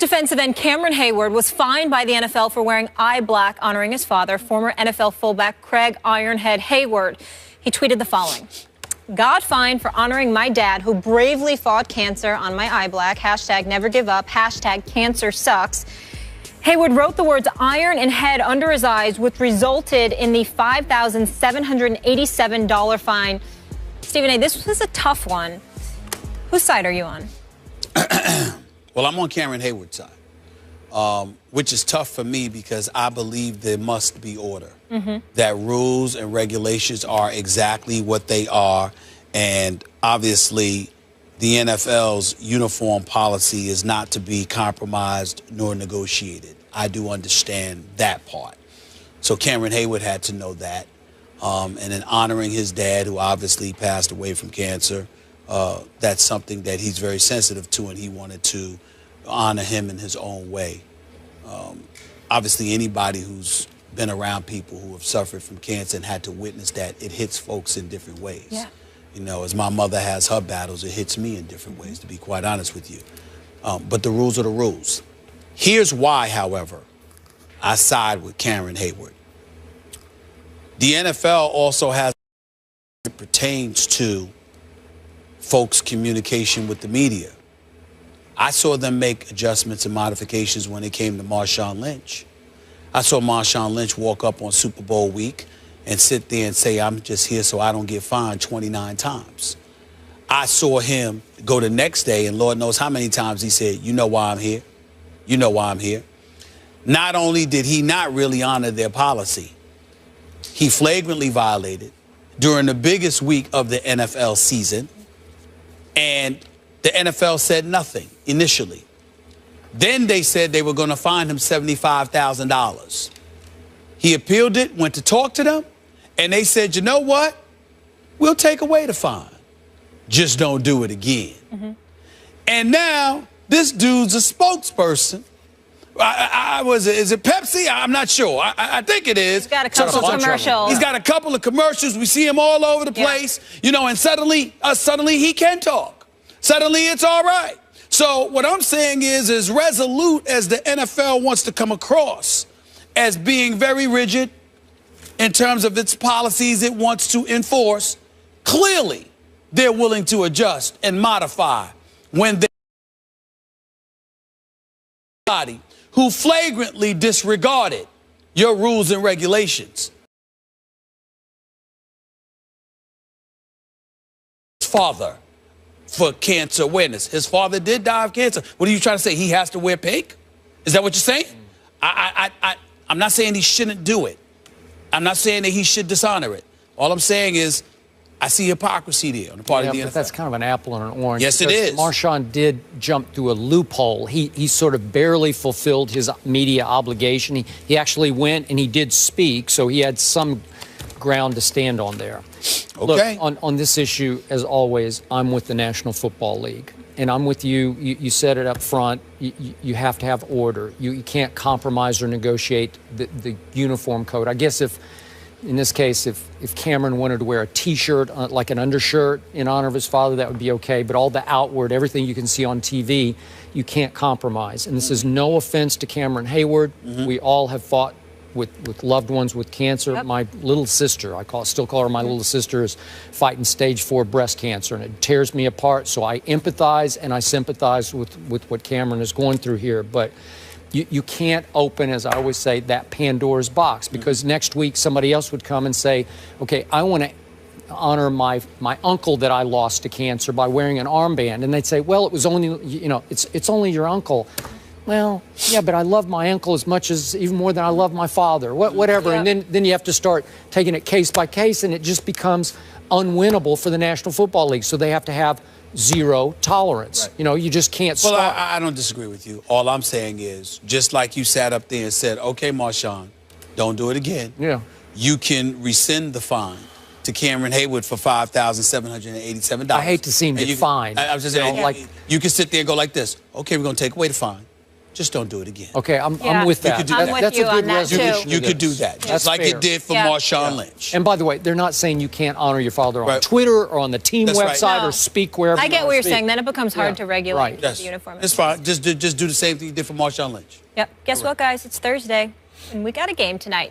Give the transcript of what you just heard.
defensive end Cameron Heyward was fined by the NFL for wearing eye black, honoring his father, former NFL fullback Craig Ironhead Heyward. He tweeted the following: "God fined for honoring my dad, who bravely fought cancer on my eye black. Hashtag never give up. Hashtag cancer sucks." Heyward wrote the words iron and head under his eyes, which resulted in the $5,787 fine. Stephen A., this was a tough one. Whose side are you on? Well, I'm on Cameron Heyward's side, which is tough for me because I believe there must be order. That rules and regulations are exactly what they are. And obviously, the NFL's uniform policy is not to be compromised nor negotiated. I do understand that part. So Cameron Heyward had to know that. And in honoring his dad, who obviously passed away from cancer, that's something that he's very sensitive to, and he wanted to honor him in his own way. Obviously, anybody who's been around people who have suffered from cancer and had to witness that, it hits folks in different ways. Yeah. You know, as my mother has her battles, it hits me in different ways, to be quite honest with you. But the rules are the rules. Here's why, however, I side with Cameron Heyward. The NFL also has it pertains to folks' communication with the media. I saw them make adjustments and modifications when it came to Marshawn Lynch. I saw Marshawn Lynch walk up on Super Bowl week and sit there and say, "I'm just here so I don't get fined 29 times. I saw him go the next day, and Lord knows how many times he said, "You know why I'm here. You know why I'm here." Not only did he not really honor their policy, he flagrantly violated during the biggest week of the NFL season, and the NFL said nothing initially. Then they said they were going to fine him $75,000. He appealed it, went to talk to them, and they said, "You know what? We'll take away the fine. Just don't do it again." And now this dude's a spokesperson. Is it Pepsi? I'm not sure. I think it is. He's got a couple of commercials. He's got a couple of commercials. We see him all over the place, you know, and suddenly he can talk. Suddenly it's all right. So what I'm saying is, as resolute as the NFL wants to come across as being very rigid in terms of its policies it wants to enforce, clearly they're willing to adjust and modify when they who flagrantly disregarded your rules and regulations. Father for cancer awareness. His father did die of cancer. What are you trying to say? He has to wear pink? Is that what you're saying? I'm not saying he shouldn't do it. I'm not saying that he should dishonor it. All I'm saying is I see hypocrisy there on the part of the NFL. But that's kind of an apple and an orange. Yes, it is. Marshawn did jump through a loophole. He sort of barely fulfilled his media obligation. He actually went and he did speak, so he had some ground to stand on there. Okay. Look, on this issue, as always, I'm with the National Football League. And I'm with you. You said it up front. You have to have order. You can't compromise or negotiate the uniform code. I guess in this case, if Cameron wanted to wear a T-shirt, like an undershirt, in honor of his father, that would be okay. But all the outward, everything you can see on TV, you can't compromise. And this is no offense to Cameron Heyward. We all have fought with loved ones with cancer. My little sister, still call her my little sister, is fighting stage 4 breast cancer, and it tears me apart. So I empathize and I sympathize with what Cameron is going through here. But you can't open, as I always say, that Pandora's box, because next week somebody else would come and say, okay, I want to honor my uncle that I lost to cancer by wearing an armband. And they'd say, well, it was only, it's only your uncle. Well, yeah, but I love my uncle even more than I love my father, whatever. And then you have to start taking it case by case, and it just becomes unwinnable for the National Football League. So they have to have zero tolerance. Right. You just can't stop. Well, I don't disagree with you. All I'm saying is, just like you sat up there and said, okay, Marshawn, don't do it again. Yeah. You can rescind the fine to Cameron Heyward for $5,787. I hate to see him get fined. I was just saying, you can sit there and go like this. Okay, we're going to take away the fine. just don't do it again. Okay, I'm Yeah. with that. could do I'm that. with That's you a good on that, too. resolution. You to could do this. that, just That's like fair. it did for Yeah. Marshawn Lynch. And by the way, they're not saying you can't honor your father on Right. Twitter or on the team That's right. website No. or speak wherever I you get wanna what you're speak. saying. Then it becomes hard Yeah. to regulate Right. the uniform. It's fine. Just do the same thing you did for Marshawn Lynch. Yep. Guess what, guys? It's Thursday, and we got a game tonight.